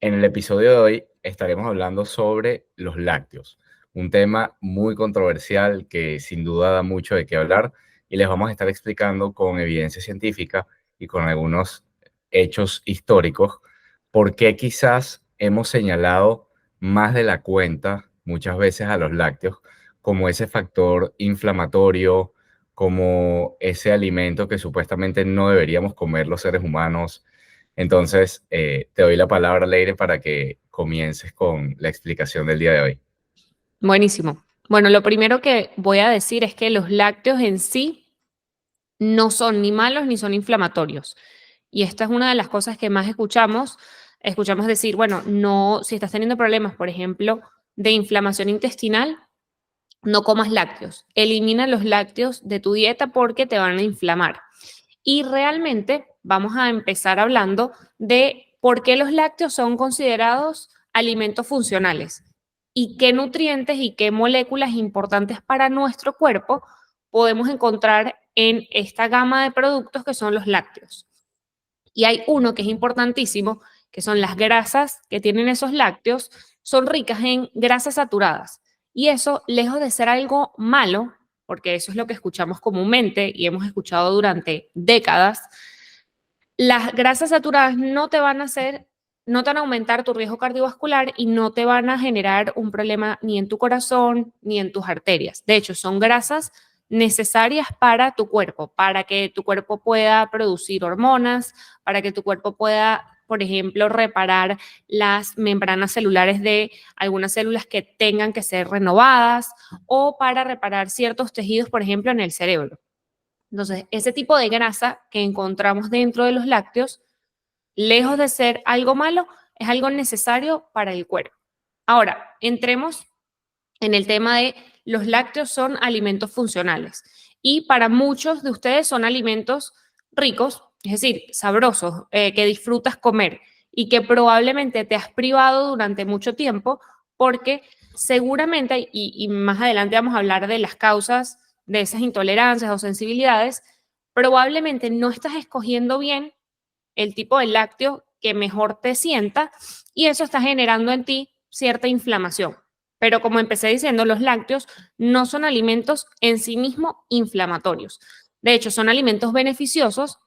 En el episodio de hoy estaremos hablando sobre los lácteos, un tema muy controversial que sin duda da mucho de qué hablar y les vamos a estar explicando con evidencia científica y con algunos hechos históricos por qué quizás hemos señalado más de la cuenta muchas veces a los lácteos como ese factor inflamatorio, como ese alimento que supuestamente no deberíamos comer los seres humanos. Entonces, te doy la palabra, Leire, para que comiences con la explicación del día de hoy. Buenísimo. Bueno, lo primero que voy a decir es que los lácteos en sí no son ni malos ni son inflamatorios. Y esta es una de las cosas que más escuchamos. Escuchamos decir, bueno, no, si estás teniendo problemas, por ejemplo, de inflamación intestinal, no comas lácteos. Elimina los lácteos de tu dieta porque te van a inflamar. Y realmente vamos a empezar hablando de por qué los lácteos son considerados alimentos funcionales y qué nutrientes y qué moléculas importantes para nuestro cuerpo podemos encontrar en esta gama de productos que son los lácteos. Y hay uno que es importantísimo, que son las grasas que tienen esos lácteos, son ricas en grasas saturadas. Y eso, lejos de ser algo malo, porque eso es lo que escuchamos comúnmente y hemos escuchado durante décadas, las grasas saturadas no te van a aumentar tu riesgo cardiovascular y no te van a generar un problema ni en tu corazón ni en tus arterias. De hecho, son grasas necesarias para tu cuerpo, para que tu cuerpo pueda producir hormonas, para que tu cuerpo pueda, por ejemplo, reparar las membranas celulares de algunas células que tengan que ser renovadas o para reparar ciertos tejidos, por ejemplo, en el cerebro. Entonces, ese tipo de grasa que encontramos dentro de los lácteos, lejos de ser algo malo, es algo necesario para el cuerpo. Ahora, entremos en el tema de los lácteos son alimentos funcionales y para muchos de ustedes son alimentos ricos, es decir, sabrosos, que disfrutas comer y que probablemente te has privado durante mucho tiempo porque seguramente, y más adelante vamos a hablar de las causas de esas intolerancias o sensibilidades, probablemente no estás escogiendo bien el tipo de lácteo que mejor te sienta y eso está generando en ti cierta inflamación. Pero como empecé diciendo, los lácteos no son alimentos en sí mismos inflamatorios. De hecho, son alimentos beneficiosos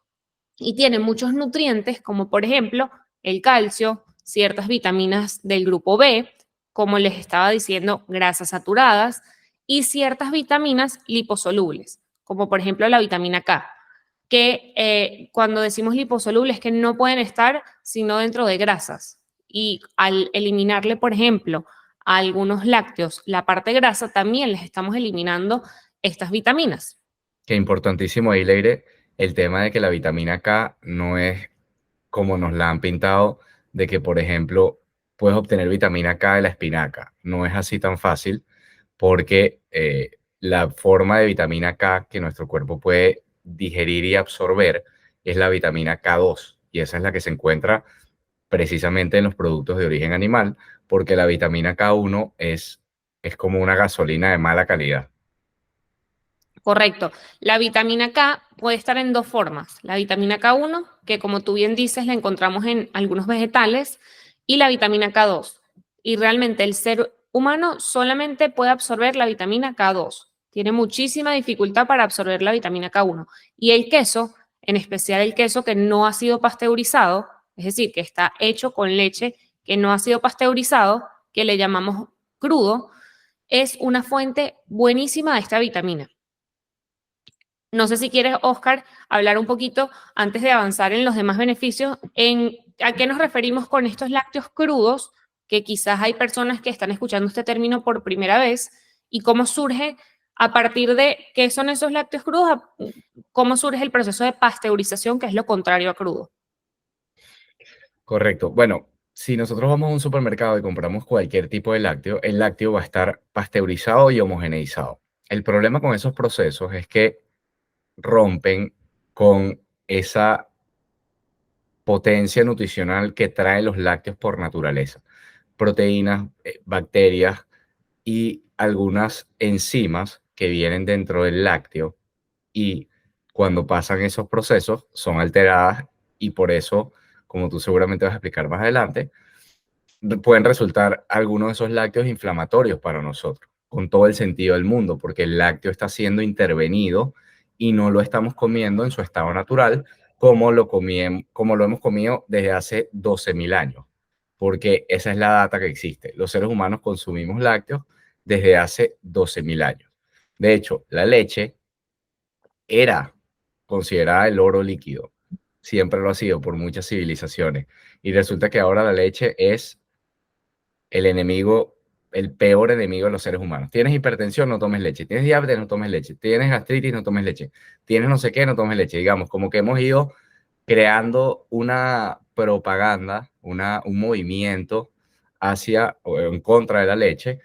y tienen muchos nutrientes, como por ejemplo el calcio, ciertas vitaminas del grupo B, como les estaba diciendo, grasas saturadas, y ciertas vitaminas liposolubles, como por ejemplo la vitamina K, que cuando decimos liposolubles es que no pueden estar sino dentro de grasas. Y al eliminarle, por ejemplo, a algunos lácteos la parte grasa, también les estamos eliminando estas vitaminas. Que importantísimo ahí, Leire, el tema de que la vitamina K no es como nos la han pintado, de que, por ejemplo, puedes obtener vitamina K de la espinaca. No es así tan fácil porque la forma de vitamina K que nuestro cuerpo puede digerir y absorber es la vitamina K2 y esa es la que se encuentra precisamente en los productos de origen animal, porque la vitamina K1 es como una gasolina de mala calidad. Correcto. La vitamina K puede estar en dos formas. La vitamina K1, que como tú bien dices, la encontramos en algunos vegetales, y la vitamina K2. Y realmente el ser humano solamente puede absorber la vitamina K2. Tiene muchísima dificultad para absorber la vitamina K1. Y el queso, en especial el queso que no ha sido pasteurizado, es decir, que está hecho con leche que no ha sido pasteurizado, que le llamamos crudo, es una fuente buenísima de esta vitamina. No sé si quieres, Oscar, hablar un poquito antes de avanzar en los demás beneficios, en a qué nos referimos con estos lácteos crudos, que quizás hay personas que están escuchando este término por primera vez, y cómo surge a partir de qué son esos lácteos crudos, cómo surge el proceso de pasteurización, que es lo contrario a crudo. Correcto. Bueno, si nosotros vamos a un supermercado y compramos cualquier tipo de lácteo, el lácteo va a estar pasteurizado y homogeneizado. El problema con esos procesos es que rompen con esa potencia nutricional que traen los lácteos por naturaleza. Proteínas, bacterias y algunas enzimas que vienen dentro del lácteo y cuando pasan esos procesos son alteradas y por eso, como tú seguramente vas a explicar más adelante, pueden resultar algunos de esos lácteos inflamatorios para nosotros, con todo el sentido del mundo, porque el lácteo está siendo intervenido y no lo estamos comiendo en su estado natural como lo hemos comido desde hace 12.000 años, porque esa es la data que existe. Los seres humanos consumimos lácteos desde hace 12.000 años. De hecho, la leche era considerada el oro líquido, siempre lo ha sido por muchas civilizaciones, y resulta que ahora la leche es el enemigo, el peor enemigo de los seres humanos. Tienes hipertensión, no tomes leche. Tienes diabetes, no tomes leche. Tienes gastritis, no tomes leche. Tienes no sé qué, no tomes leche. Digamos, como que hemos ido creando una propaganda, un movimiento hacia o en contra de la leche.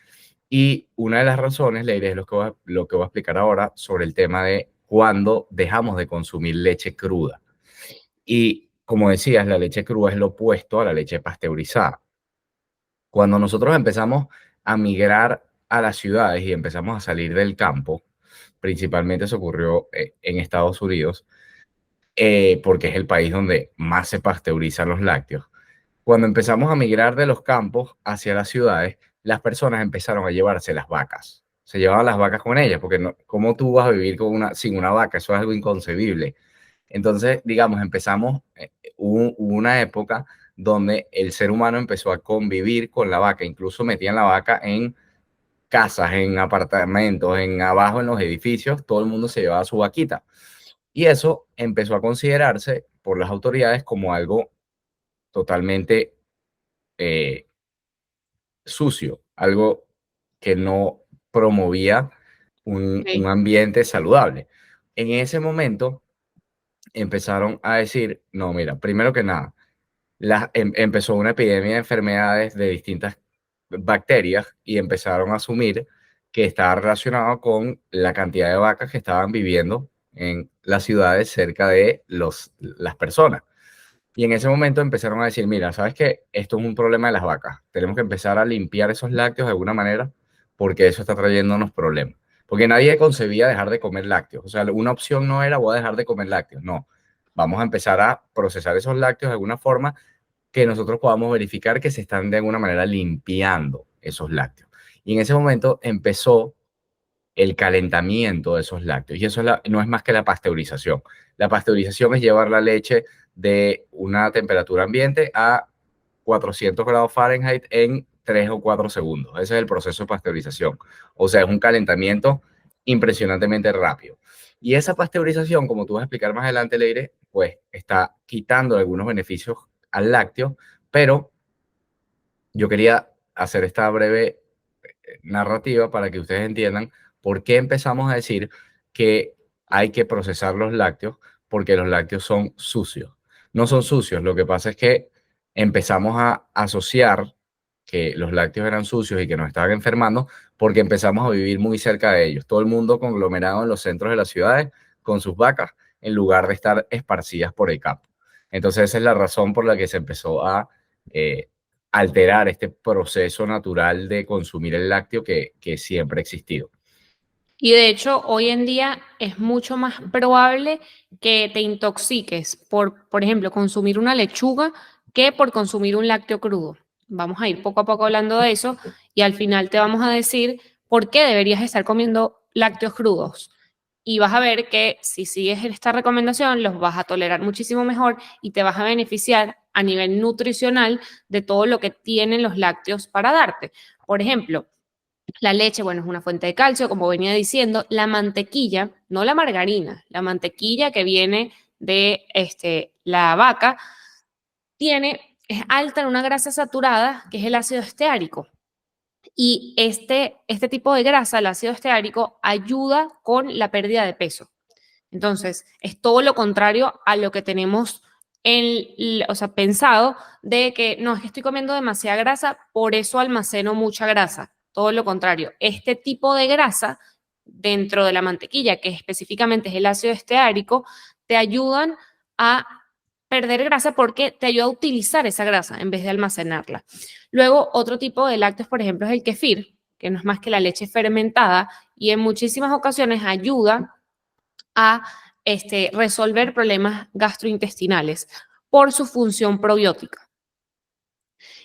Y una de las razones, Leire, es lo que voy a explicar ahora sobre el tema de cuándo dejamos de consumir leche cruda. Y como decías, la leche cruda es lo opuesto a la leche pasteurizada. Cuando nosotros empezamos a migrar a las ciudades y empezamos a salir del campo, principalmente se ocurrió en Estados Unidos, porque es el país donde más se pasteurizan los lácteos. Cuando empezamos a migrar de los campos hacia las ciudades, las personas empezaron a llevarse las vacas. Se llevaban las vacas con ellas, porque no, ¿cómo tú vas a vivir sin una vaca? Eso es algo inconcebible. Entonces, digamos, hubo una época donde el ser humano empezó a convivir con la vaca, incluso metían la vaca en casas, en apartamentos, en abajo en los edificios, todo el mundo se llevaba su vaquita. Y eso empezó a considerarse por las autoridades como algo totalmente eh, sucio, algo que no promovía un Sí. ambiente saludable. En ese momento empezaron a decir, no, mira, primero que nada, empezó una epidemia de enfermedades de distintas bacterias y empezaron a asumir que estaba relacionado con la cantidad de vacas que estaban viviendo en las ciudades cerca de las personas. Y en ese momento empezaron a decir, mira, ¿sabes qué? Esto es un problema de las vacas. Tenemos que empezar a limpiar esos lácteos de alguna manera porque eso está trayéndonos problemas. Porque nadie concebía dejar de comer lácteos. O sea, una opción no era voy a dejar de comer lácteos. No, vamos a empezar a procesar esos lácteos de alguna forma que nosotros podamos verificar que se están de alguna manera limpiando esos lácteos. Y en ese momento empezó el calentamiento de esos lácteos. Y eso no es más que la pasteurización. La pasteurización es llevar la leche de una temperatura ambiente a 400 grados Fahrenheit en 3 o 4 segundos. Ese es el proceso de pasteurización. O sea, es un calentamiento impresionantemente rápido. Y esa pasteurización, como tú vas a explicar más adelante, Leire, pues está quitando algunos beneficios al lácteo, pero yo quería hacer esta breve narrativa para que ustedes entiendan por qué empezamos a decir que hay que procesar los lácteos, porque los lácteos son sucios. No son sucios, lo que pasa es que empezamos a asociar que los lácteos eran sucios y que nos estaban enfermando porque empezamos a vivir muy cerca de ellos. Todo el mundo conglomerado en los centros de las ciudades con sus vacas en lugar de estar esparcidas por el campo. Entonces esa es la razón por la que se empezó a eh, alterar este proceso natural de consumir el lácteo que siempre ha existido. Y de hecho, hoy en día es mucho más probable que te intoxiques por ejemplo, consumir una lechuga que por consumir un lácteo crudo. Vamos a ir poco a poco hablando de eso y al final te vamos a decir por qué deberías estar comiendo lácteos crudos. Y vas a ver que si sigues esta recomendación, los vas a tolerar muchísimo mejor y te vas a beneficiar a nivel nutricional de todo lo que tienen los lácteos para darte. Por ejemplo, la leche, bueno, es una fuente de calcio, como venía diciendo. La mantequilla, no la margarina, la mantequilla que viene de la vaca, es alta en una grasa saturada, que es el ácido esteárico. Y este tipo de grasa, el ácido esteárico, ayuda con la pérdida de peso. Entonces, es todo lo contrario a lo que tenemos o sea, pensado de que no, es que estoy comiendo demasiada grasa, por eso almaceno mucha grasa. Todo lo contrario, este tipo de grasa dentro de la mantequilla, que específicamente es el ácido esteárico, te ayudan a perder grasa porque te ayuda a utilizar esa grasa en vez de almacenarla. Luego, otro tipo de lácteos, por ejemplo, es el kefir, que no es más que la leche fermentada y en muchísimas ocasiones ayuda a resolver problemas gastrointestinales por su función probiótica.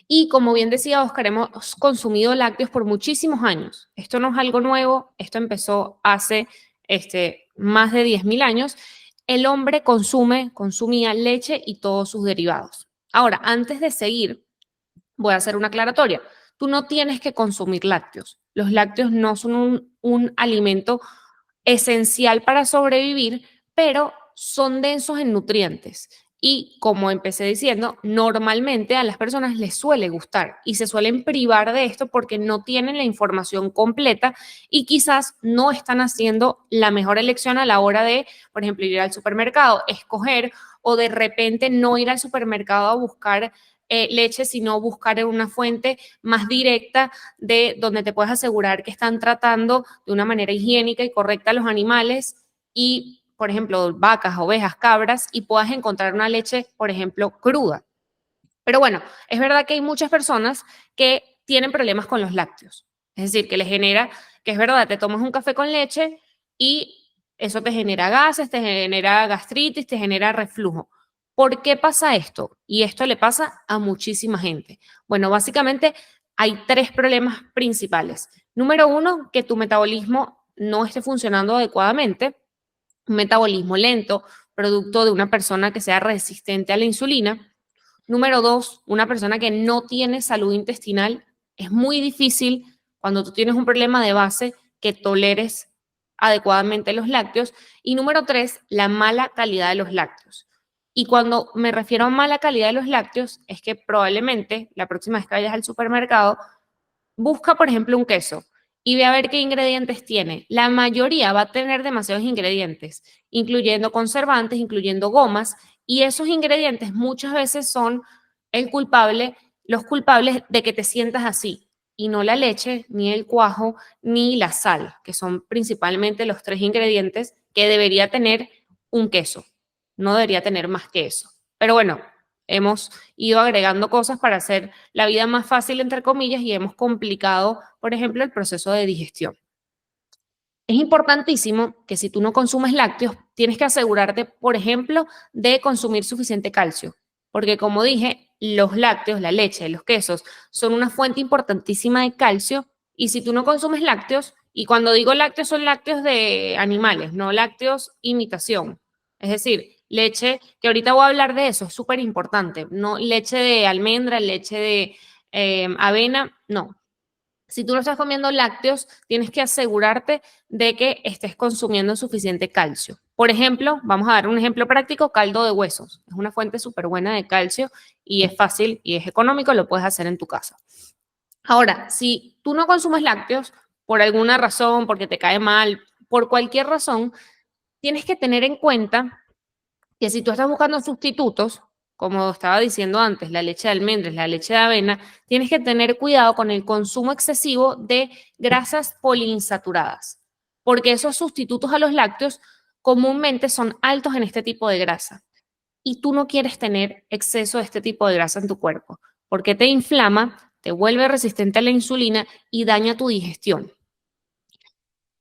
Y como bien decía Oscar, hemos consumido lácteos por muchísimos años. Esto no es algo nuevo, esto empezó hace más de 10.000 años. El hombre consumía leche y todos sus derivados. Ahora, antes de seguir, voy a hacer una aclaratoria. Tú no tienes que consumir lácteos. Los lácteos no son un alimento esencial para sobrevivir, pero son densos en nutrientes. Y como empecé diciendo, normalmente a las personas les suele gustar y se suelen privar de esto porque no tienen la información completa y quizás no están haciendo la mejor elección a la hora de, por ejemplo, ir al supermercado, escoger o de repente no ir al supermercado a buscar leche, sino buscar en una fuente más directa de donde te puedes asegurar que están tratando de una manera higiénica y correcta a los animales y, por ejemplo, vacas, ovejas, cabras, y puedas encontrar una leche, por ejemplo, cruda. Pero bueno, es verdad que hay muchas personas que tienen problemas con los lácteos. Es decir, que les genera, que es verdad, te tomas un café con leche y eso te genera gases, te genera gastritis, te genera reflujo. ¿Por qué pasa esto? Y esto le pasa a muchísima gente. Bueno, básicamente hay tres problemas principales. Número uno, que tu metabolismo no esté funcionando adecuadamente. Un metabolismo lento, producto de una persona que sea resistente a la insulina. Número dos, una persona que no tiene salud intestinal. Es muy difícil cuando tú tienes un problema de base que toleres adecuadamente los lácteos. Y número tres, la mala calidad de los lácteos. Y cuando me refiero a mala calidad de los lácteos, es que probablemente la próxima vez que vayas al supermercado, busca, por ejemplo, un queso y ve a ver qué ingredientes tiene. La mayoría va a tener demasiados ingredientes, incluyendo conservantes, incluyendo gomas, y esos ingredientes muchas veces son los culpables de que te sientas así, y no la leche, ni el cuajo, ni la sal, que son principalmente los tres ingredientes que debería tener un queso. No debería tener más que eso. Pero bueno, hemos ido agregando cosas para hacer la vida más fácil, entre comillas, y hemos complicado, por ejemplo, el proceso de digestión. Es importantísimo que si tú no consumes lácteos, tienes que asegurarte, por ejemplo, de consumir suficiente calcio, porque como dije, los lácteos, la leche, los quesos, son una fuente importantísima de calcio y si tú no consumes lácteos, y cuando digo lácteos son lácteos de animales, no lácteos imitación, es decir, leche, que ahorita voy a hablar de eso, es súper importante, no leche de almendra, leche de avena, no, si tú no estás comiendo lácteos, tienes que asegurarte de que estés consumiendo suficiente calcio. Por ejemplo, vamos a dar un ejemplo práctico, caldo de huesos. Es una fuente súper buena de calcio y es fácil y es económico, lo puedes hacer en tu casa. Ahora, si tú no consumes lácteos por alguna razón, porque te cae mal, por cualquier razón, tienes que tener en cuenta que si tú estás buscando sustitutos, como estaba diciendo antes, la leche de almendras, la leche de avena, tienes que tener cuidado con el consumo excesivo de grasas poliinsaturadas, porque esos sustitutos a los lácteos comúnmente son altos en este tipo de grasa y tú no quieres tener exceso de este tipo de grasa en tu cuerpo, porque te inflama, te vuelve resistente a la insulina y daña tu digestión.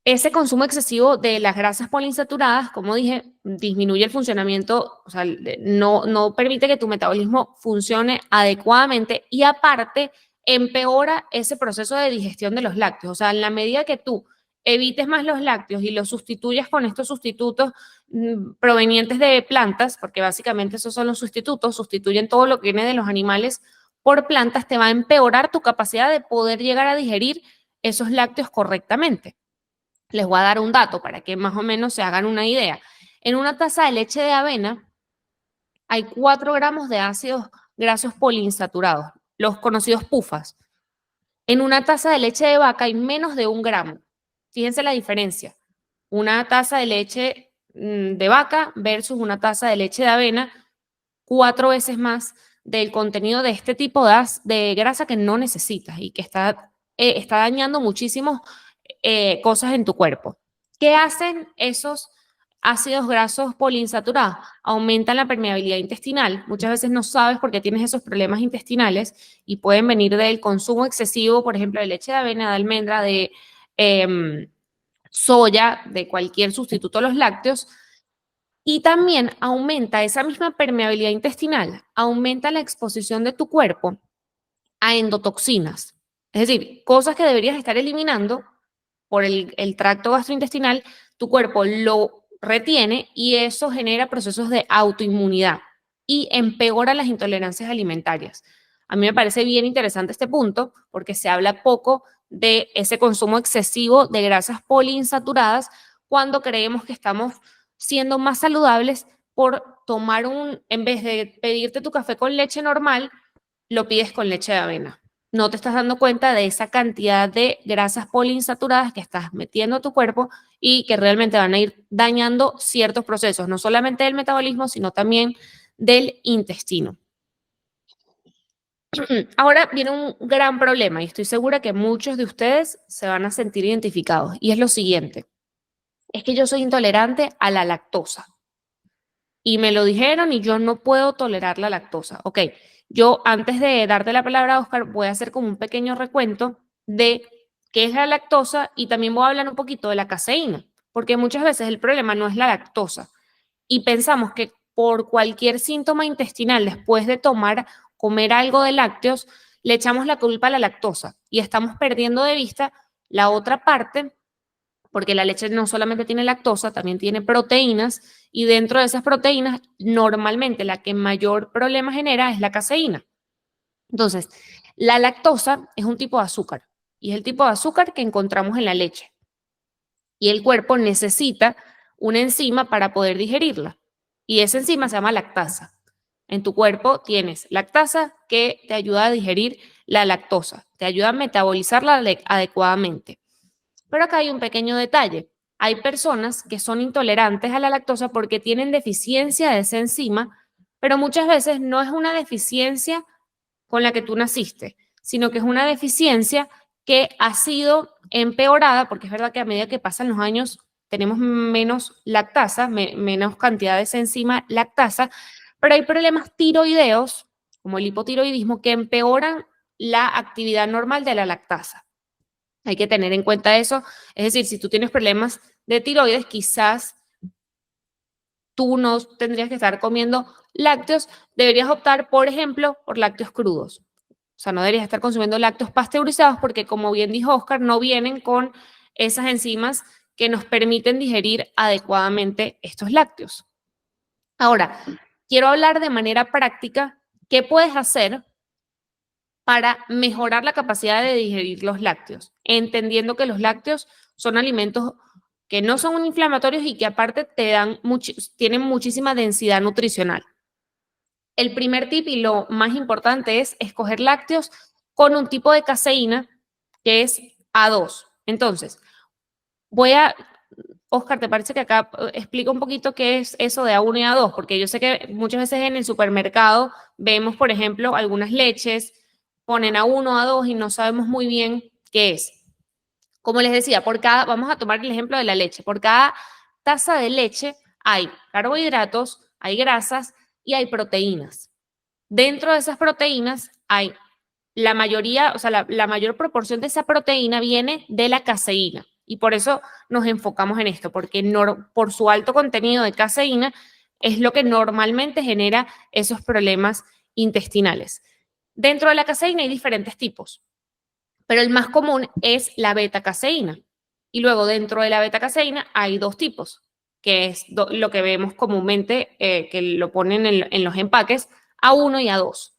Ese consumo excesivo de las grasas poliinsaturadas, como dije, disminuye el funcionamiento, o sea, no permite que tu metabolismo funcione adecuadamente y aparte empeora ese proceso de digestión de los lácteos. O sea, en la medida que tú evites más los lácteos y los sustituyas con estos sustitutos provenientes de plantas, porque básicamente esos son los sustitutos, sustituyen todo lo que viene de los animales por plantas, te va a empeorar tu capacidad de poder llegar a digerir esos lácteos correctamente. Les voy a dar un dato para que más o menos se hagan una idea. En una taza de leche de avena hay 4 gramos de ácidos grasos poliinsaturados, los conocidos PUFAs. En una taza de leche de vaca hay menos de 1 gramo. Fíjense la diferencia. Una taza de leche de vaca versus una taza de leche de avena, 4 veces más del contenido de este tipo de grasa que no necesitas y que está dañando muchísimo cosas en tu cuerpo. ¿Qué hacen esos ácidos grasos poliinsaturados? Aumentan la permeabilidad intestinal. Muchas veces no sabes por qué tienes esos problemas intestinales y pueden venir del consumo excesivo, por ejemplo, de leche de avena, de almendra, de soya, de cualquier sustituto a los lácteos. Y también aumenta esa misma permeabilidad intestinal, aumenta la exposición de tu cuerpo a endotoxinas. Es decir, cosas que deberías estar eliminando por el tracto gastrointestinal, tu cuerpo lo retiene y eso genera procesos de autoinmunidad y empeora las intolerancias alimentarias. A mí me parece bien interesante este punto porque se habla poco de ese consumo excesivo de grasas poliinsaturadas cuando creemos que estamos siendo más saludables por tomar en vez de pedirte tu café con leche normal, lo pides con leche de avena. No te estás dando cuenta de esa cantidad de grasas poliinsaturadas que estás metiendo a tu cuerpo y que realmente van a ir dañando ciertos procesos, no solamente del metabolismo, sino también del intestino. Ahora viene un gran problema y estoy segura que muchos de ustedes se van a sentir identificados y es lo siguiente, es que yo soy intolerante a la lactosa y me lo dijeron y yo no puedo tolerar la lactosa. Ok, yo antes de darte la palabra, Oscar, voy a hacer como un pequeño recuento de qué es la lactosa y también voy a hablar un poquito de la caseína, porque muchas veces el problema no es la lactosa y pensamos que por cualquier síntoma intestinal después de comer algo de lácteos, le echamos la culpa a la lactosa y estamos perdiendo de vista la otra parte porque la leche no solamente tiene lactosa, también tiene proteínas y dentro de esas proteínas normalmente la que mayor problema genera es la caseína. Entonces, la lactosa es un tipo de azúcar y es el tipo de azúcar que encontramos en la leche y el cuerpo necesita una enzima para poder digerirla y esa enzima se llama lactasa. En tu cuerpo tienes lactasa que te ayuda a digerir la lactosa, te ayuda a metabolizarla adecuadamente. Pero acá hay un pequeño detalle. Hay personas que son intolerantes a la lactosa porque tienen deficiencia de esa enzima, pero muchas veces no es una deficiencia con la que tú naciste, sino que es una deficiencia que ha sido empeorada, porque es verdad que a medida que pasan los años tenemos menos lactasa, menos cantidad de esa enzima lactasa, pero hay problemas tiroideos, como el hipotiroidismo, que empeoran la actividad normal de la lactasa. Hay que tener en cuenta eso. Es decir, si tú tienes problemas de tiroides, quizás tú no tendrías que estar comiendo lácteos. Deberías optar, por ejemplo, por lácteos crudos. O sea, no deberías estar consumiendo lácteos pasteurizados porque, como bien dijo Oscar, no vienen con esas enzimas que nos permiten digerir adecuadamente estos lácteos. Ahora, quiero hablar de manera práctica qué puedes hacer para mejorar la capacidad de digerir los lácteos, entendiendo que los lácteos son alimentos que no son inflamatorios y que aparte tienen muchísima densidad nutricional. El primer tip y lo más importante es escoger lácteos con un tipo de caseína que es A2. Entonces, Oscar, ¿te parece que acá explica un poquito qué es eso de A1 y A2? Porque yo sé que muchas veces en el supermercado vemos, por ejemplo, algunas leches, ponen A1, A2 y no sabemos muy bien qué es. Como les decía, vamos a tomar el ejemplo de la leche, por cada taza de leche hay carbohidratos, hay grasas y hay proteínas. Dentro de esas proteínas hay la mayoría, o sea, la mayor proporción de esa proteína viene de la caseína. Y por eso nos enfocamos en esto, porque por su alto contenido de caseína es lo que normalmente genera esos problemas intestinales. Dentro de la caseína hay diferentes tipos, pero el más común es la beta-caseína. Y luego dentro de la beta-caseína hay dos tipos, que es lo que vemos comúnmente, que lo ponen en los empaques, A1 y A2.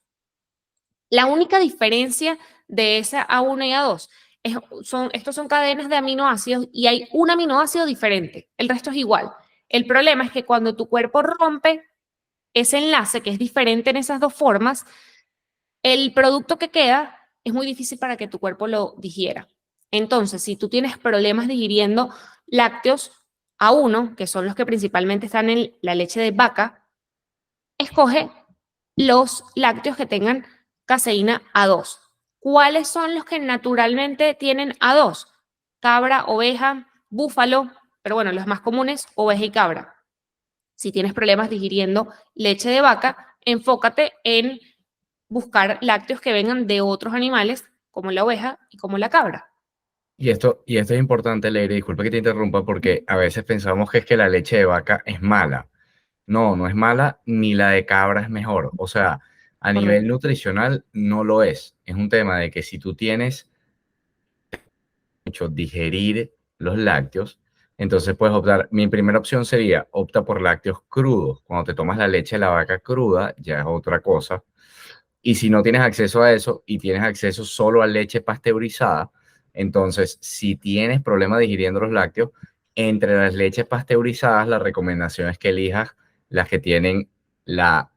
La única diferencia de esa A1 y A2 estos son cadenas de aminoácidos y hay un aminoácido diferente, el resto es igual. El problema es que cuando tu cuerpo rompe ese enlace, que es diferente en esas dos formas, el producto que queda es muy difícil para que tu cuerpo lo digiera. Entonces, si tú tienes problemas digiriendo lácteos A1, que son los que principalmente están en la leche de vaca, escoge los lácteos que tengan caseína A2. ¿Cuáles son los que naturalmente tienen A2? Cabra, oveja, búfalo, pero bueno, los más comunes, oveja y cabra. Si tienes problemas digiriendo leche de vaca, enfócate en buscar lácteos que vengan de otros animales, como la oveja y como la cabra. Y esto es importante, Leire, disculpa que te interrumpa, porque a veces pensamos que es que la leche de vaca es mala. No, no es mala, ni la de cabra es mejor. O sea, a nivel Correcto. nutricional no lo es. es un tema de que si tú tienes mucho digerir los lácteos, entonces puedes optar, mi primera opción sería, opta por lácteos crudos. Cuando te tomas la leche de la vaca cruda, ya es otra cosa. Y si no tienes acceso a eso y tienes acceso solo a leche pasteurizada, entonces si tienes problema digiriendo los lácteos, entre las leches pasteurizadas, la recomendación es que elijas las que tienen la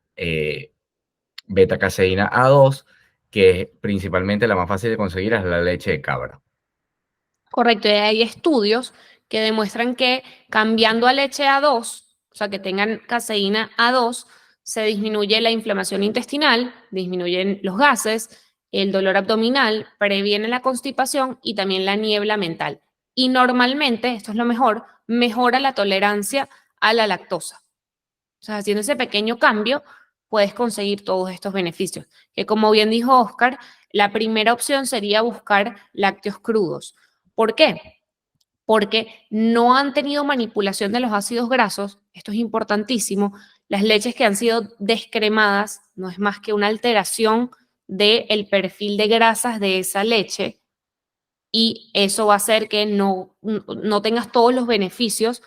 beta-caseína A2, que es principalmente la más fácil de conseguir, es la leche de cabra. Correcto, y hay estudios que demuestran que cambiando a leche A2, o sea, que tengan caseína A2, se disminuye la inflamación intestinal, disminuyen los gases, el dolor abdominal, previene la constipación y también la niebla mental. Y normalmente, esto es lo mejor, mejora la tolerancia a la lactosa. O sea, haciendo ese pequeño cambio, puedes conseguir todos estos beneficios. Que como bien dijo Oscar, la primera opción sería buscar lácteos crudos. ¿Por qué? Porque no han tenido manipulación de los ácidos grasos, esto es importantísimo. Las leches que han sido descremadas no es más que una alteración del perfil de grasas de esa leche y eso va a hacer que no tengas todos los beneficios.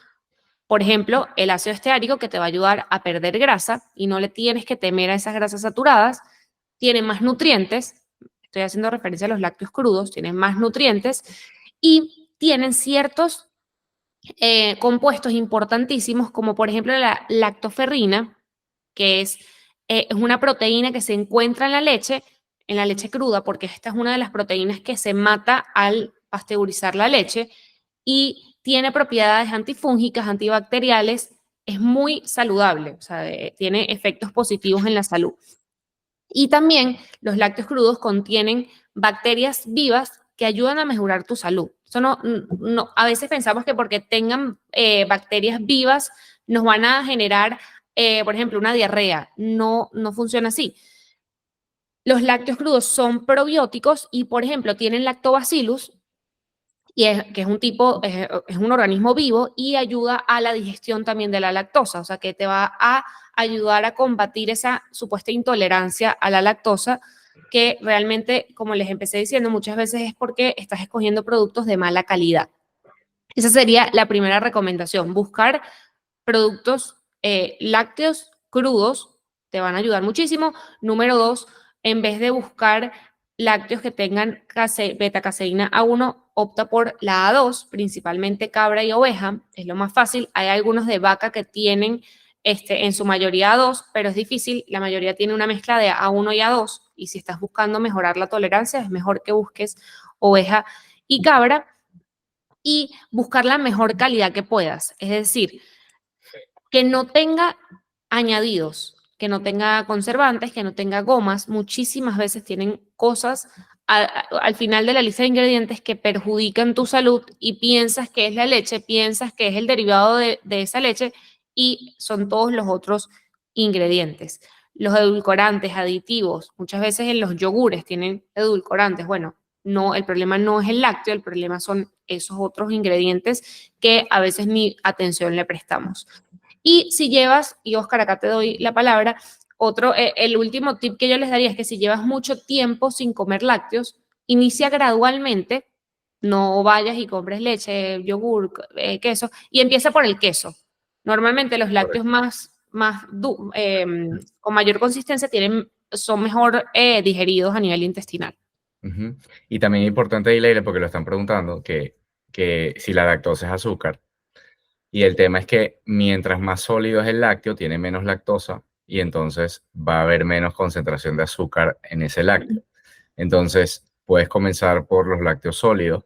Por ejemplo, el ácido esteárico que te va a ayudar a perder grasa y no le tienes que temer a esas grasas saturadas, tiene más nutrientes, estoy haciendo referencia a los lácteos crudos, tienen más nutrientes y tienen ciertos compuestos importantísimos como por ejemplo la lactoferrina, que es una proteína que se encuentra en la leche cruda, porque esta es una de las proteínas que se mata al pasteurizar la leche y tiene propiedades antifúngicas, antibacteriales, es muy saludable, o sea, tiene efectos positivos en la salud. Y también los lácteos crudos contienen bacterias vivas que ayudan a mejorar tu salud. Eso a veces pensamos que porque tengan bacterias vivas nos van a generar, por ejemplo, una diarrea. No funciona así. Los lácteos crudos son probióticos y, por ejemplo, tienen lactobacillus, que es un tipo, es un organismo vivo y ayuda a la digestión también de la lactosa, o sea que te va a ayudar a combatir esa supuesta intolerancia a la lactosa que realmente, como les empecé diciendo, muchas veces es porque estás escogiendo productos de mala calidad. Esa sería la primera recomendación, buscar productos lácteos crudos, te van a ayudar muchísimo. Número dos, en vez de buscar lácteos que tengan beta-caseína A1, opta por la A2, principalmente cabra y oveja, es lo más fácil. Hay algunos de vaca que tienen en su mayoría A2, pero es difícil, la mayoría tiene una mezcla de A1 y A2, y si estás buscando mejorar la tolerancia, es mejor que busques oveja y cabra y buscar la mejor calidad que puedas. Es decir, que no tenga añadidos, que no tenga conservantes, que no tenga gomas. Muchísimas veces tienen cosas al final de la lista de ingredientes que perjudican tu salud y piensas que es la leche, piensas que es el derivado de esa leche y son todos los otros ingredientes. Los edulcorantes, aditivos, muchas veces en los yogures tienen edulcorantes. Bueno, no, el problema no es el lácteo, el problema son esos otros ingredientes que a veces ni atención le prestamos. Y si llevas, y Oscar, acá te doy la palabra, el último tip que yo les daría es que si llevas mucho tiempo sin comer lácteos, inicia gradualmente, no vayas y compres leche, yogur, queso, y empieza por el queso. Normalmente los lácteos Correcto. con mayor consistencia son mejor digeridos a nivel intestinal. Ujú. Y también es importante, Leire, porque lo están preguntando, que si la lactosa es azúcar. Y el tema es que mientras más sólido es el lácteo, tiene menos lactosa y entonces va a haber menos concentración de azúcar en ese lácteo. Entonces, puedes comenzar por los lácteos sólidos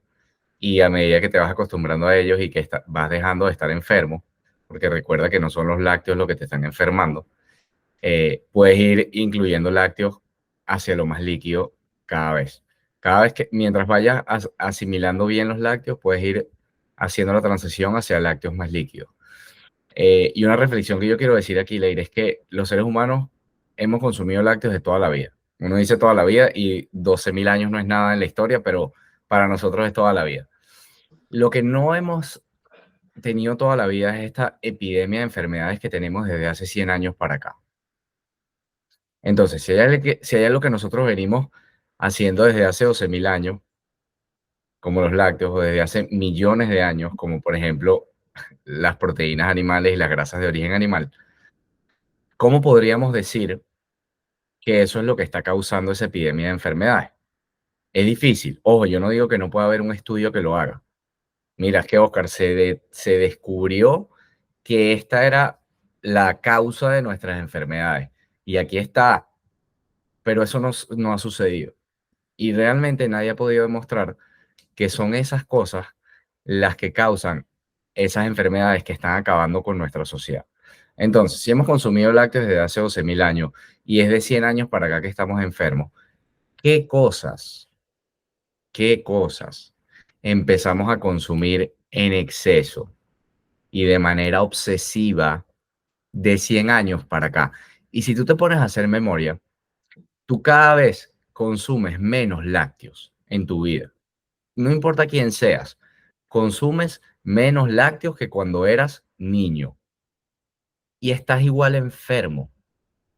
y a medida que te vas acostumbrando a ellos y que vas dejando de estar enfermo, porque recuerda que no son los lácteos los que te están enfermando, puedes ir incluyendo lácteos hacia lo más líquido cada vez. Cada vez que, mientras vayas asimilando bien los lácteos, puedes ir haciendo la transición hacia lácteos más líquidos. Y una reflexión que yo quiero decir aquí, Leire, es que los seres humanos hemos consumido lácteos de toda la vida. Uno dice toda la vida y 12.000 años no es nada en la historia, pero para nosotros es toda la vida. Lo que no hemos tenido toda la vida es esta epidemia de enfermedades que tenemos desde hace 100 años para acá. Entonces, si hay algo que nosotros venimos haciendo desde hace 12.000 años, como los lácteos, o desde hace millones de años, como por ejemplo las proteínas animales y las grasas de origen animal, ¿cómo podríamos decir que eso es lo que está causando esa epidemia de enfermedades? Es difícil. Ojo, yo no digo que no pueda haber un estudio que lo haga. Mira, es que Oscar, se descubrió que esta era la causa de nuestras enfermedades. Y aquí está, pero eso no ha sucedido. Y realmente nadie ha podido demostrar que son esas cosas las que causan esas enfermedades que están acabando con nuestra sociedad. Entonces, si hemos consumido lácteos desde hace 12.000 años y es de 100 años para acá que estamos enfermos, ¿qué cosas, qué cosas empezamos a consumir en exceso y de manera obsesiva de 100 años para acá? Y si tú te pones a hacer memoria, tú cada vez consumes menos lácteos en tu vida. No importa quién seas, consumes menos lácteos que cuando eras niño y estás igual enfermo.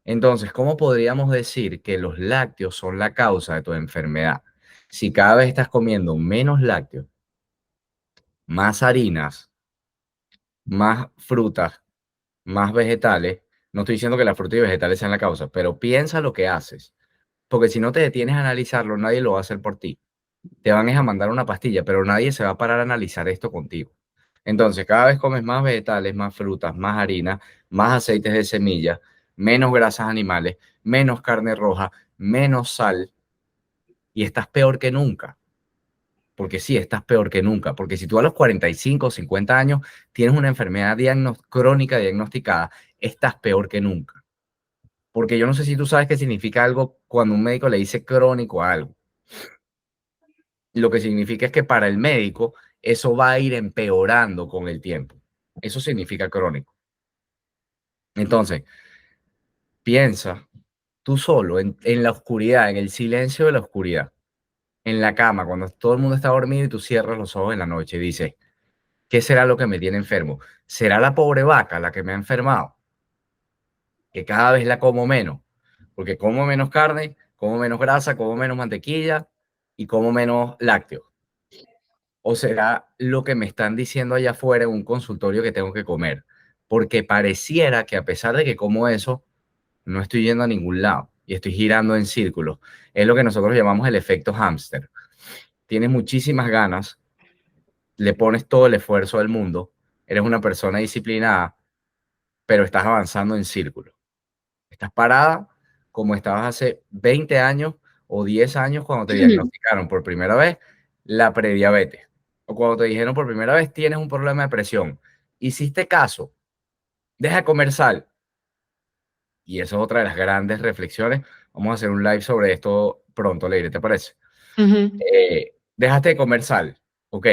Entonces, ¿cómo podríamos decir que los lácteos son la causa de tu enfermedad? Si cada vez estás comiendo menos lácteos, más harinas, más frutas, más vegetales, no estoy diciendo que las frutas y vegetales sean la causa, pero piensa lo que haces, porque si no te detienes a analizarlo, nadie lo va a hacer por ti. Te van a mandar una pastilla, pero nadie se va a parar a analizar esto contigo. Entonces, cada vez comes más vegetales, más frutas, más harina, más aceites de semilla, menos grasas animales, menos carne roja, menos sal, y estás peor que nunca. Porque sí, estás peor que nunca. Porque si tú a los 45 o 50 años tienes una enfermedad crónica diagnosticada, estás peor que nunca. Porque yo no sé si tú sabes qué significa algo cuando un médico le dice crónico a algo. Lo que significa es que para el médico eso va a ir empeorando con el tiempo. Eso significa crónico. Entonces, piensa tú solo en la oscuridad, en el silencio de la oscuridad, en la cama, cuando todo el mundo está dormido y tú cierras los ojos en la noche y dices, ¿qué será lo que me tiene enfermo? ¿Será la pobre vaca la que me ha enfermado? Que cada vez la como menos, porque como menos carne, como menos grasa, como menos mantequilla y como menos lácteos. ¿O será lo que me están diciendo allá afuera en un consultorio que tengo que comer? Porque pareciera que a pesar de que como eso, no estoy yendo a ningún lado y estoy girando en círculos. Es lo que nosotros llamamos el efecto hámster. Tienes muchísimas ganas, le pones todo el esfuerzo del mundo, eres una persona disciplinada, pero estás avanzando en círculos. Estás parada como estabas hace 20 años o 10 años cuando te diagnosticaron por primera vez la prediabetes. O cuando te dijeron por primera vez tienes un problema de presión. Hiciste caso, deja de comer sal. Y eso es otra de las grandes reflexiones. Vamos a hacer un live sobre esto pronto, Leire, ¿te parece? Dejaste de comer sal. Ok,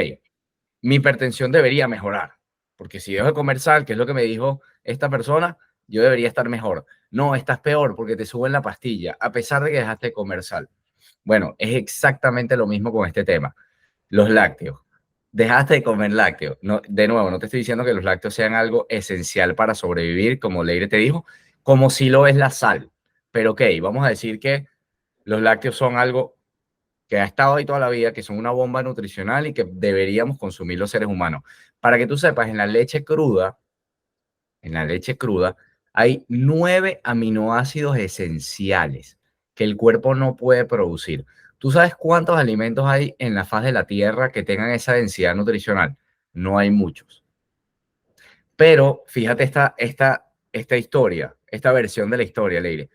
mi hipertensión debería mejorar. Porque si dejo de comer sal, que es lo que me dijo esta persona, yo debería estar mejor. No, estás peor porque te suben la pastilla, a pesar de que dejaste de comer sal. Bueno, es exactamente lo mismo con este tema. Los lácteos. Dejaste de comer lácteos. No, de nuevo, no te estoy diciendo que los lácteos sean algo esencial para sobrevivir, como Leire te dijo, como si lo es la sal. Pero ok, vamos a decir que los lácteos son algo que ha estado ahí toda la vida, que son una bomba nutricional y que deberíamos consumir los seres humanos. Para que tú sepas, en la leche cruda hay 9 aminoácidos esenciales que el cuerpo no puede producir. ¿Tú sabes cuántos alimentos hay en la faz de la Tierra que tengan esa densidad nutricional? No hay muchos. Pero fíjate esta historia, esta versión de la historia, Leire.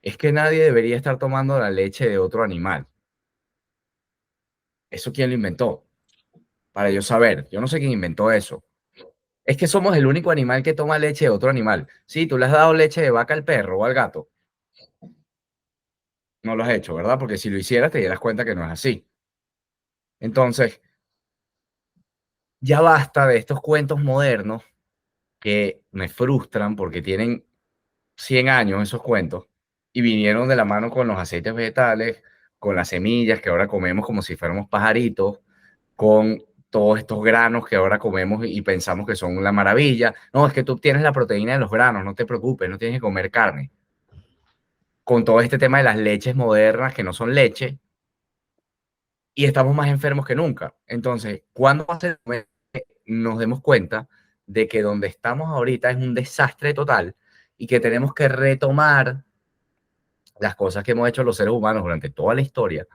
Es que nadie debería estar tomando la leche de otro animal. ¿Eso quién lo inventó? Para yo saber. Yo no sé quién inventó eso. Es que somos el único animal que toma leche de otro animal. Sí, tú le has dado leche de vaca al perro o al gato. No lo has hecho, ¿verdad? Porque si lo hicieras te dieras cuenta que no es así. Entonces, ya basta de estos cuentos modernos que me frustran porque tienen 100 años esos cuentos y vinieron de la mano con los aceites vegetales, con las semillas que ahora comemos como si fuéramos pajaritos, con todos estos granos que ahora comemos y pensamos que son una maravilla. No, es que tú tienes la proteína de los granos, no te preocupes, no tienes que comer carne. Con todo este tema de las leches modernas que no son leche, y estamos más enfermos que nunca. Entonces, ¿cuándo va a ser el momento que nos demos cuenta de que donde estamos ahorita es un desastre total y que tenemos que retomar las cosas que hemos hecho los seres humanos durante toda la historia?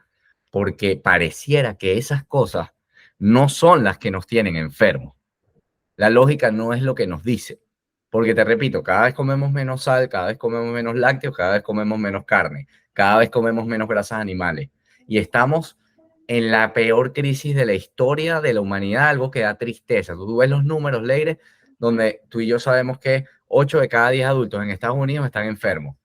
Porque pareciera que esas cosas no son las que nos tienen enfermos. La lógica no es lo que nos dice. Porque te repito, cada vez comemos menos sal, cada vez comemos menos lácteos, cada vez comemos menos carne, cada vez comemos menos grasas animales. Y estamos en la peor crisis de la historia de la humanidad, algo que da tristeza. Tú ves los números, Leire, donde tú y yo sabemos que 8 de cada 10 adultos en Estados Unidos están enfermos.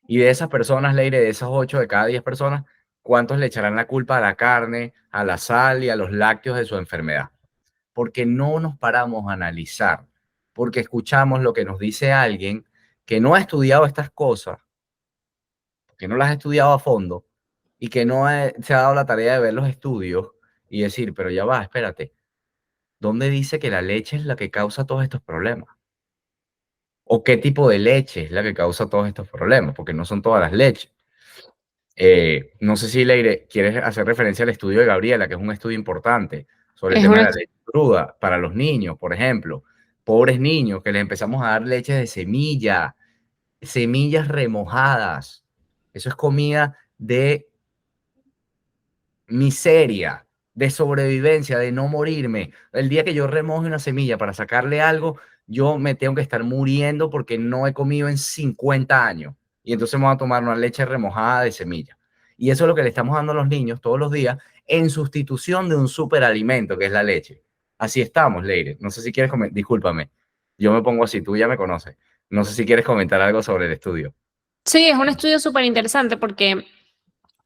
Y de esas personas, Leire, de esas 8 de cada 10 personas, ¿cuántos le echarán la culpa a la carne, a la sal y a los lácteos de su enfermedad? Porque no nos paramos a analizar, porque escuchamos lo que nos dice alguien que no ha estudiado estas cosas, que no las ha estudiado a fondo y que no se ha dado la tarea de ver los estudios y decir, pero ya va, espérate, ¿dónde dice que la leche es la que causa todos estos problemas? ¿O qué tipo de leche es la que causa todos estos problemas? Porque no son todas las leches. No sé si, Leire, quieres hacer referencia al estudio de Gabriela, que es un estudio importante sobre el Es tema de una, la leche cruda para los niños, por ejemplo. Pobres niños que les empezamos a dar leche de semilla, semillas remojadas. Eso es comida de miseria, de sobrevivencia, de no morirme. El día que yo remoje una semilla para sacarle algo, yo me tengo que estar muriendo porque no he comido en 50 años. Y entonces vamos a tomar una leche remojada de semilla. Y eso es lo que le estamos dando a los niños todos los días en sustitución de un superalimento que es la leche. Así estamos, Leire. No sé si quieres comentar, discúlpame, yo me pongo así, tú ya me conoces. No sé si quieres comentar algo sobre el estudio. sí, es un estudio súper interesante porque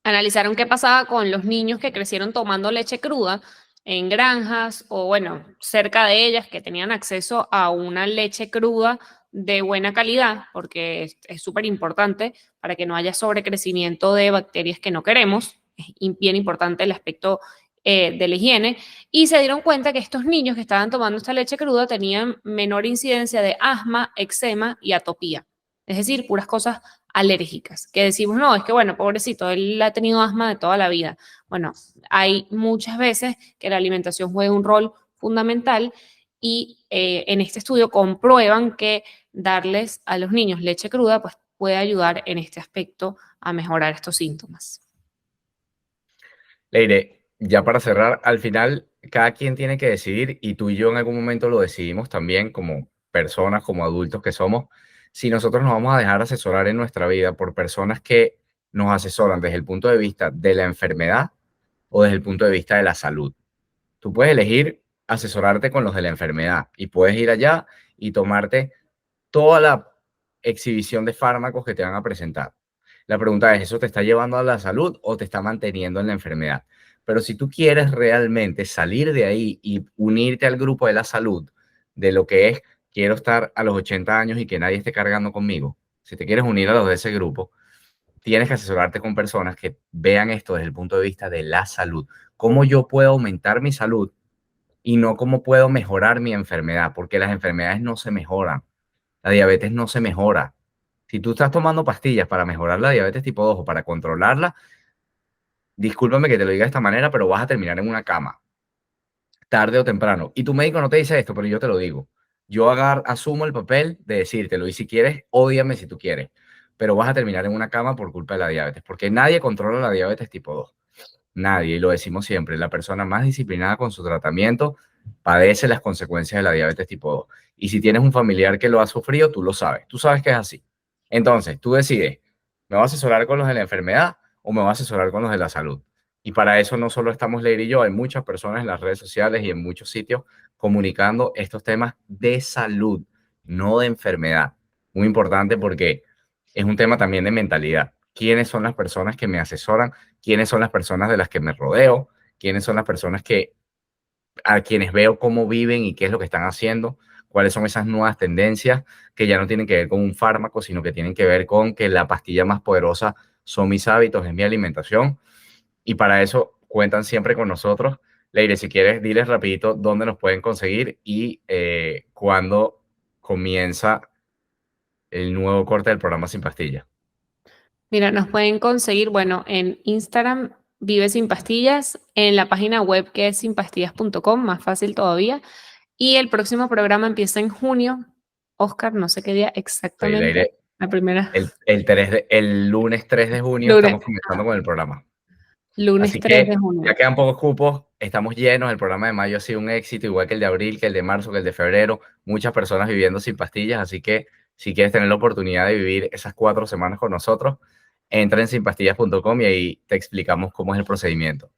analizaron qué pasaba con los niños que crecieron tomando leche cruda en granjas o, bueno, cerca de ellas, que tenían acceso a una leche cruda de buena calidad, porque es súper importante para que no haya sobrecrecimiento de bacterias que no queremos. Es bien importante el aspecto de la higiene. Y se dieron cuenta que estos niños que estaban tomando esta leche cruda tenían menor incidencia de asma, eczema y atopía. Es decir, puras cosas alérgicas, que decimos, no, es que bueno, pobrecito, él ha tenido asma de toda la vida. Bueno, hay muchas veces que la alimentación juega un rol fundamental y en este estudio comprueban que darles a los niños leche cruda pues puede ayudar en este aspecto a mejorar estos síntomas. Leire, ya para cerrar, al final cada quien tiene que decidir y tú y yo en algún momento lo decidimos también como personas, como adultos que somos, si nosotros nos vamos a dejar asesorar en nuestra vida por personas que nos asesoran desde el punto de vista de la enfermedad o desde el punto de vista de la salud. Tú puedes elegir asesorarte con los de la enfermedad y puedes ir allá y tomarte toda la exhibición de fármacos que te van a presentar. La pregunta es, ¿eso te está llevando a la salud o te está manteniendo en la enfermedad? Pero si tú quieres realmente salir de ahí y unirte al grupo de la salud, de lo que es, quiero estar a los 80 años y que nadie esté cargando conmigo, si te quieres unir a los de ese grupo, tienes que asesorarte con personas que vean esto desde el punto de vista de la salud. ¿Cómo yo puedo aumentar mi salud y no cómo puedo mejorar mi enfermedad? Porque las enfermedades no se mejoran. La diabetes no se mejora. Si tú estás tomando pastillas para mejorar la diabetes tipo 2 o para controlarla, discúlpame que te lo diga de esta manera, pero vas a terminar en una cama, tarde o temprano. Y tu médico no te dice esto, pero yo te lo digo. Yo asumo el papel de decírtelo y si quieres, ódiame si tú quieres, pero vas a terminar en una cama por culpa de la diabetes, porque nadie controla la diabetes tipo 2. Nadie, y lo decimos siempre, la persona más disciplinada con su tratamiento padece las consecuencias de la diabetes tipo 2. Y si tienes un familiar que lo ha sufrido, tú sabes que es así. Entonces, tú decides, ¿me voy a asesorar con los de la enfermedad o me voy a asesorar con los de la salud? Y para eso no solo estamos Leire y yo, hay muchas personas en las redes sociales y en muchos sitios comunicando estos temas de salud, no de enfermedad. Muy importante porque es un tema también de mentalidad. ¿Quiénes son las personas que me asesoran? ¿Quiénes son las personas de las que me rodeo? ¿Quiénes son las personas a quienes veo cómo viven y qué es lo que están haciendo? ¿Cuáles son esas nuevas tendencias que ya no tienen que ver con un fármaco, sino que tienen que ver con que la pastilla más poderosa son mis hábitos, es mi alimentación? Y para eso cuentan siempre con nosotros. Leire, si quieres, diles rapidito dónde nos pueden conseguir y cuándo comienza el nuevo corte del programa Sin Pastilla. Mira, nos pueden conseguir, bueno, en Instagram Vive Sin Pastillas en la página web que es sinpastillas.com, más fácil todavía. Y el próximo programa empieza en junio. Oscar, no sé qué día Soy exactamente. Leire. La primera, El lunes 3 de junio lunes, estamos comenzando con el programa. lunes Así 3 de que ya junio. quedan pocos cupos, estamos llenos. El programa de mayo ha sido un éxito, igual que el de abril, que el de marzo, que el de febrero. Muchas personas viviendo sin pastillas. Así que si quieres tener la oportunidad de vivir esas 4 semanas con nosotros, entra en sinpastillas.com y ahí te explicamos cómo es el procedimiento.